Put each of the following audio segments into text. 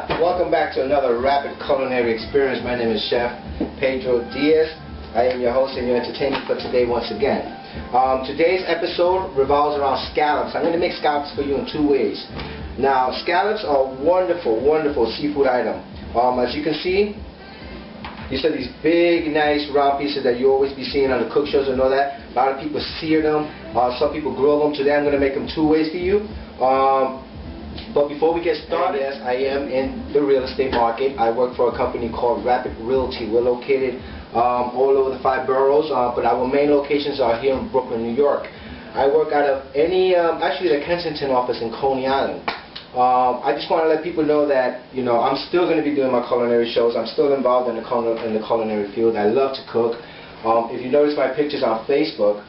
Welcome back to another rapid culinary experience. My name is Chef Pedro Diaz. I am your host and your entertainer for today once again. Today's episode revolves around scallops. I'm going to make scallops for you in two ways. Now, scallops are a wonderful, wonderful seafood item. As you can see, these are these big, nice, round pieces that you always be seeing on the cook shows and all that. A lot of people sear them. Some people grill them. Today I'm going to make them two ways for you. But before we get started, yes, I am in the real estate market. I work for a company called Rapid Realty. We're located all over the 5 boroughs, but our main locations are here in Brooklyn, New York. I work out of actually the Kensington office in Coney Island. I just want to let people know that, I'm still going to be doing my culinary shows. I'm still involved in the culinary field. I love to cook. If you notice my pictures on Facebook,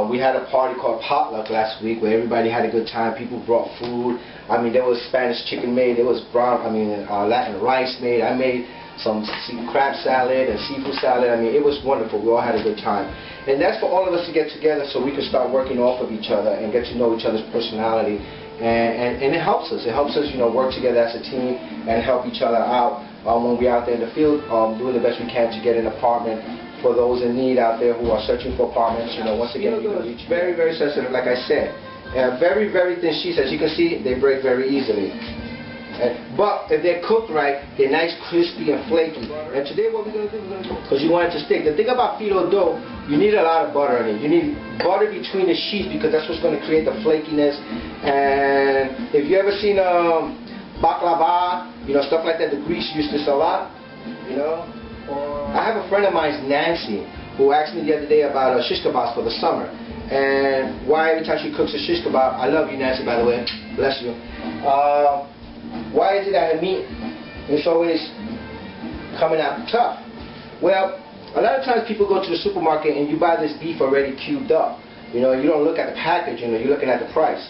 we had a party called Potluck last week where everybody had a good time. People brought food. I mean, there was Spanish chicken made. There was Latin rice made. I made some crab salad and seafood salad. I mean, it was wonderful. We all had a good time. And that's for all of us to get together so we can start working off of each other and get to know each other's personality. And it helps us. It helps us, work together as a team and help each other out when we're out there in the field, doing the best we can to get an apartment for those in need out there who are searching for apartments. Once again, it's very, very sensitive, like I said. Very, very thin sheets. As you can see, they break very easily. But if they're cooked right, they're nice, crispy, and flaky. And today what we're going to do, because you want it to stick. The thing about phyllo dough, you need a lot of butter in it. You need butter between the sheets because that's what's going to create the flakiness. And if you ever seen baklava, stuff like that, the Greeks used this a lot, I have a friend of mine, Nancy, who asked me the other day about shish kebabs for the summer. And why every time she cooks a shish kebab, I love you, Nancy, by the way, bless you. Why is it that the meat is always coming out tough? Well, a lot of times people go to the supermarket and you buy this beef already cubed up. You don't look at the package, you're looking at the price.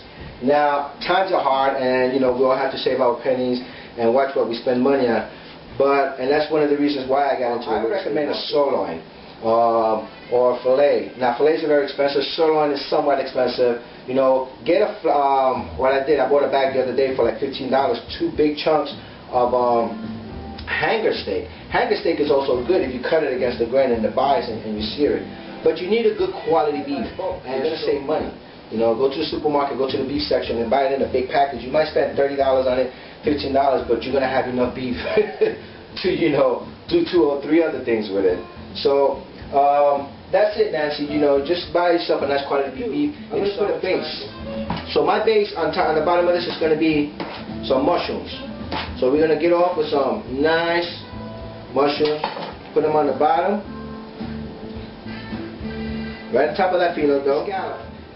Now, times are hard and, we all have to save our pennies and watch what we spend money on. And that's one of the reasons why I got into it. I recommend a sirloin or a filet. Now, filets are very expensive. Sirloin is somewhat expensive. Get what I did, I bought a bag the other day for like $15. 2 big chunks of hanger steak. Hanger steak is also good if you cut it against the grain and the bias and you sear it. But you need a good quality beef, and you're going to save money. Go to the supermarket, go to the beef section and buy it in a big package. You might spend $30 on it, $15, but you're going to have enough beef to, do 2 or 3 other things with it. So, that's it, Nancy. Just buy yourself a nice quality beef. And just put a base. So my base on the bottom of this is going to be some mushrooms. So we're going to get off with some nice mushrooms. Put them on the bottom. Right on top of that phyllo dough.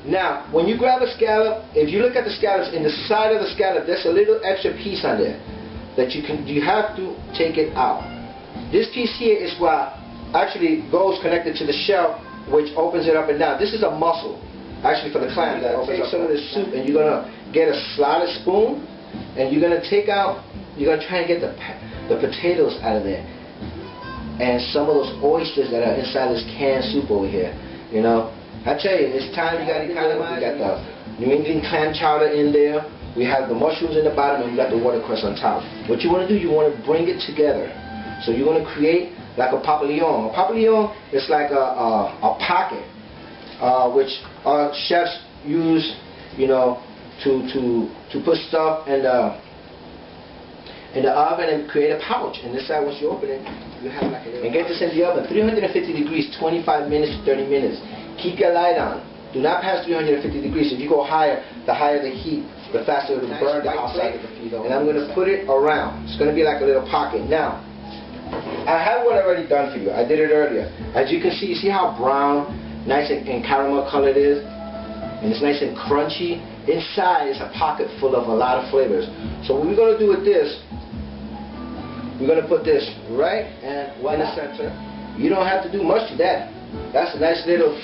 Now, when you grab a scallop, if you look at the scallops, in the side of the scallop, there's a little extra piece on there that you have to take it out. This piece here is what actually goes connected to the shell, which opens it up and down. This is a muscle, actually, for the clam that opens up. Take some of this soup, and you're gonna get a slotted spoon, and you're gonna try and get the potatoes out of there, and some of those oysters that are inside this canned soup over here. I tell you, it's time you gotta economize. We got the New England clam chowder in there. We have the mushrooms in the bottom, and we got the watercress on top. What you want to do, you want to bring it together. So you're going to create like a papillon. A papillon is like a pocket, which our chefs use, to put stuff in the oven and create a pouch. And this side, once you open it, you have like a little. And get this in the oven, 350 degrees, 25 minutes to 30 minutes. Keep your light on. Do not pass 350 degrees. If you go higher, the higher the heat, the faster it will burn the outside of the phyllo. And I'm going to put it around. It's going to be like a little pocket. Now, I have one already done for you. I did it earlier. As you can see how brown, nice and caramel colored it is? And it's nice and crunchy. Inside is a pocket full of a lot of flavors. So what we're going to do with this, we're going to put this right and in the center. You don't have to do much to that. That's a nice little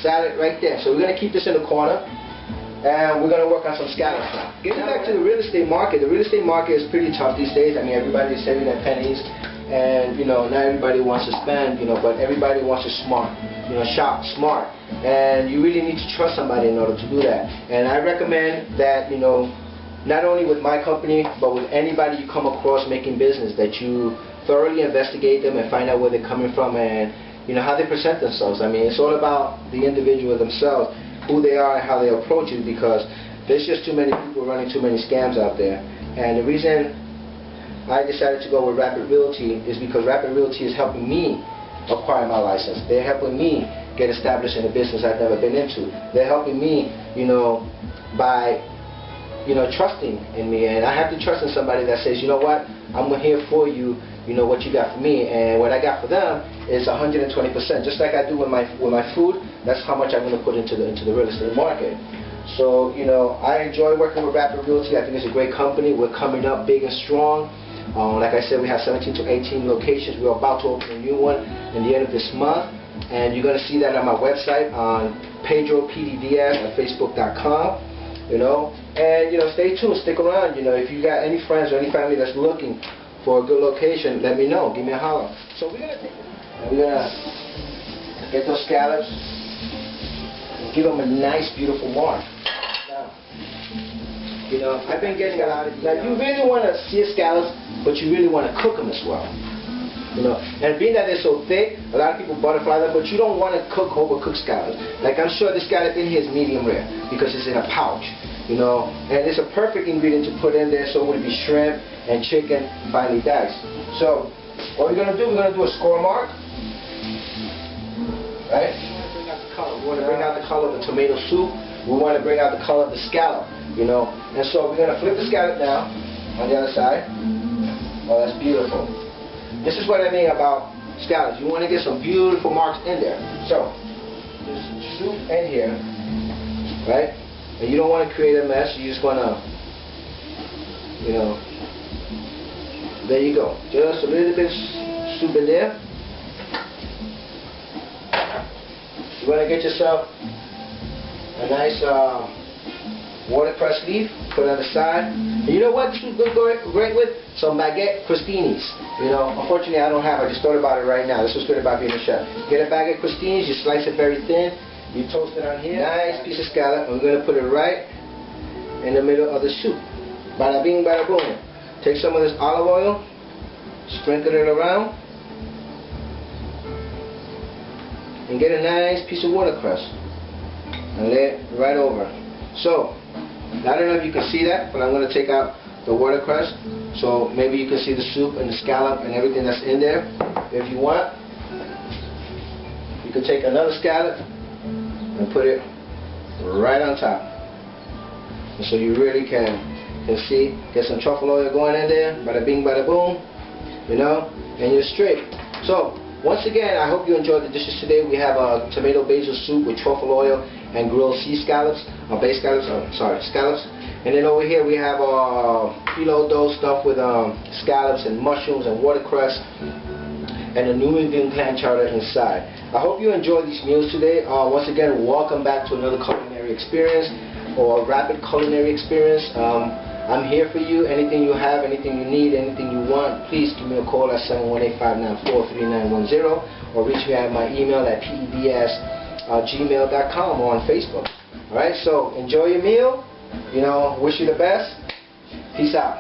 salad right there. So we're going to keep this in the corner. And we're going to work on some scallops now. Getting back to the real estate market. The real estate market is pretty tough these days. I mean, everybody's saving their pennies. And, not everybody wants to spend, but everybody wants to shop smart. And you really need to trust somebody in order to do that. And I recommend that, not only with my company, but with anybody you come across making business, that you thoroughly investigate them and find out where they're coming from and how they present themselves. I mean, it's all about the individual themselves, who they are and how they approach it, because there's just too many people running too many scams out there. And the reason I decided to go with Rapid Realty is because Rapid Realty is helping me acquire my license. They're helping me get established in a business I've never been into. They're helping me, by trusting in me, and I have to trust in somebody that says, you know what, I'm here for you, what you got for me, and what I got for them is 120%. Just like I do with my food, that's how much I'm going to put into the real estate market. So, I enjoy working with Rapid Realty. I think it's a great company. We're coming up big and strong. Like I said, we have 17 to 18 locations. We're about to open a new one in the end of this month, and you're going to see that on my website on PedroPDDS at Facebook.com. And stay tuned, stick around. If you got any friends or any family that's looking for a good location, let me know. Give me a holler. So we're gonna get those scallops and give them a nice, beautiful mark. Now, I've been getting a lot of. Now, you really want to sear scallops, but you really want to cook them as well. And being that they're so thick, a lot of people butterfly them, but you don't want to overcook scallops. Like, I'm sure this scallop in here is medium rare because it's in a pouch, and it's a perfect ingredient to put in there, so it would be shrimp and chicken finely diced. So, what we're going to do, we're going to do a score mark, right? We want to bring out the color of the tomato soup. We want to bring out the color of the scallop, And so we're going to flip the scallop now on the other side. Oh, that's beautiful. This is what I mean about scallops. You want to get some beautiful marks in there. So, there's soup in here, right? And you don't want to create a mess. You just want to, there you go. Just a little bit of soup in there. You want to get yourself a nice watercress leaf, put it on the side. And you know what this would go great with? Some baguette crostinis. Unfortunately I don't have. I just thought about it right now. This was good about being a chef. Get a baguette crostinis, you slice it very thin, you toast it on here. Nice piece of scallop. And we're going to put it right in the middle of the soup. Bada bing, bada boom. Take some of this olive oil, sprinkle it around, and get a nice piece of watercress and lay it right over. So, I don't know if you can see that, but I'm going to take out the watercress, so maybe you can see the soup and the scallop and everything that's in there. If you want, you can take another scallop and put it right on top. And so you really can see, get some truffle oil going in there, bada bing, bada boom, and you're straight. So, once again, I hope you enjoyed the dishes today. We have a tomato basil soup with truffle oil and grilled sea scallops, scallops. And then over here we have phyllo dough stuffed with scallops and mushrooms and watercress and a New England clam chowder inside. I hope you enjoyed these meals today. Once again, welcome back to another culinary experience or Rapid culinary experience. I'm here for you. Anything you have, anything you need, anything you want, please give me a call at 718-594-3910 or reach me at my email at peds@gmail.com or on Facebook. Alright, so enjoy your meal. Wish you the best. Peace out.